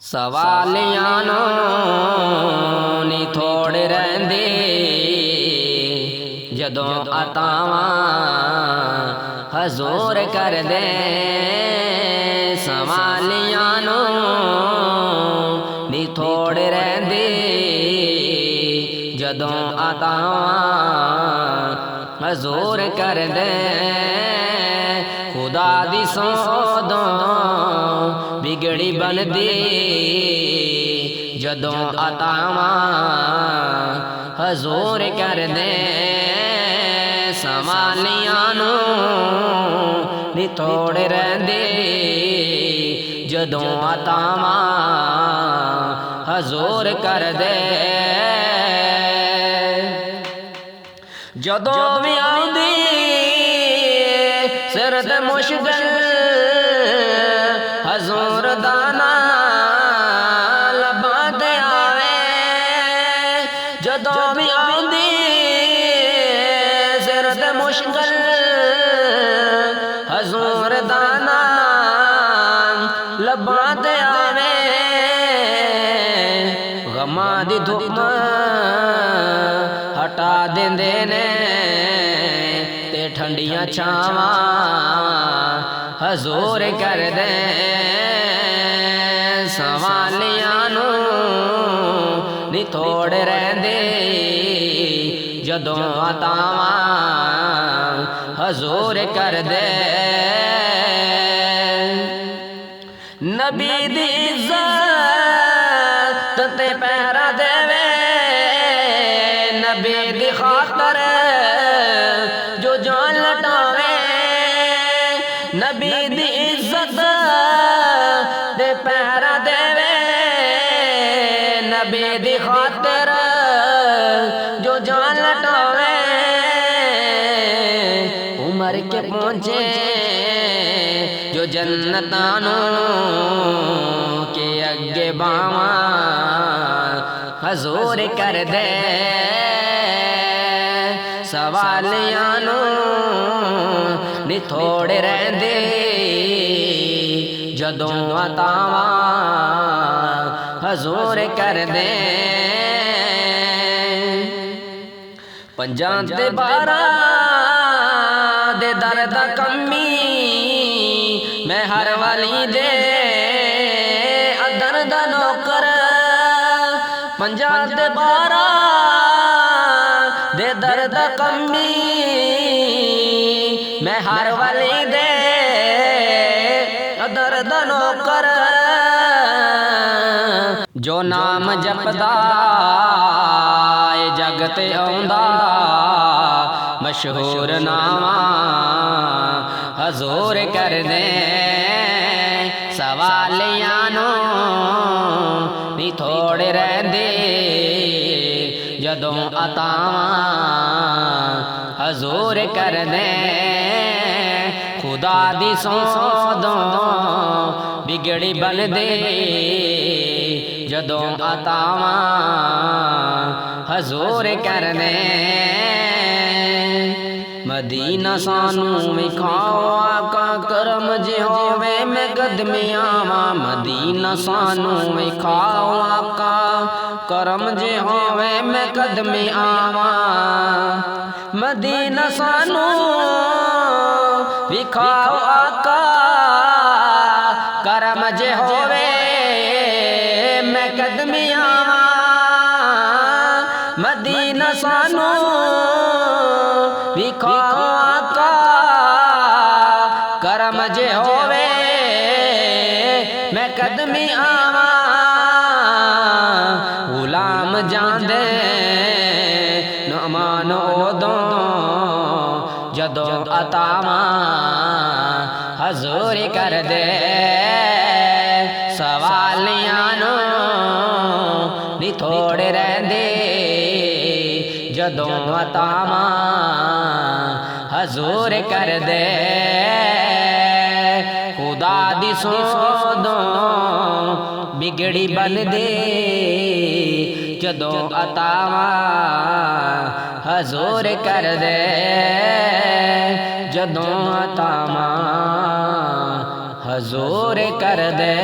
सवालियां नी थोड़ रहिंदे जदों अतावां हजूर कर दे। सवालियां नी थोड़ रहिंदे जदों अतावां हजूर कर दे। खुदा दी सौदों बिगड़ी बनदी जदों अतावां हजूर कर दे। सवालियां नी थोड़ रहिंदे जदों अतावां हजूर कर दे। जदों भी आउंदी सिर ते मुश्किल हजूर दा नाम लब्बां ते आवे। जदों भी आउंदी सिर ते मुश्किल हजूर दा नाम लब्बां ते आवे। गमां दी धुप हटा देंदे ने ते ठंडियां छावां हजूर कर दे। सवालियां नी थोड़ रहिंदे जदों अतावां हजूर कर दे। नबी दी इज्जत ते पहरा देवे नबी दी खातर जो जान लटावे। नबी दी इज्जत दे पहरा देवे नबी दी खातर जो जान लटावे। उमर के पहुंचे जो जन्नतां के अगे बावां हजूर कर दे। सवालियां नी थोड़ रहिंदे जदों अतावां हजूर कर दे। पंजां ते 12 दे दर्द कमी मैं हर वाली दे अदर दा नौकर। पंजां ते 12 दे दर्द कमी मैं हर वाली दे अदर दा नौकर। जो नाम जपदा जगत आउंदा मशहूर नावां हजूर कर दे। सवालियां नी थोड़ रहिंदे जदों अतावां हजूर कर दे। खुदा दी सौदों बिगड़ी बनदे जदों अतावां हजूर कर दे। मदीना सानू विखाओ आका करम जे होवे मैं कदमे आवां। मदीना सानू विखाओ आका करम जे होवे मैं कदमे आवां। मदीना सानू विखाओ आका करम जे होवे मैं कदमे आवां। मदीना सानू विखाओ आका करम जे होवे मैं कदमी आवां। गुलाम जांदे नुमान ओदों जदों अतावां हजूर कर दे। सवालियां नी थोड़ रहिंदे जदों अतावां हजूर कर दे। खुदा दी सौदों बिगड़ी बनदे जदों अतावां हजूर कर दे। जदों अतावां हजूर कर दे।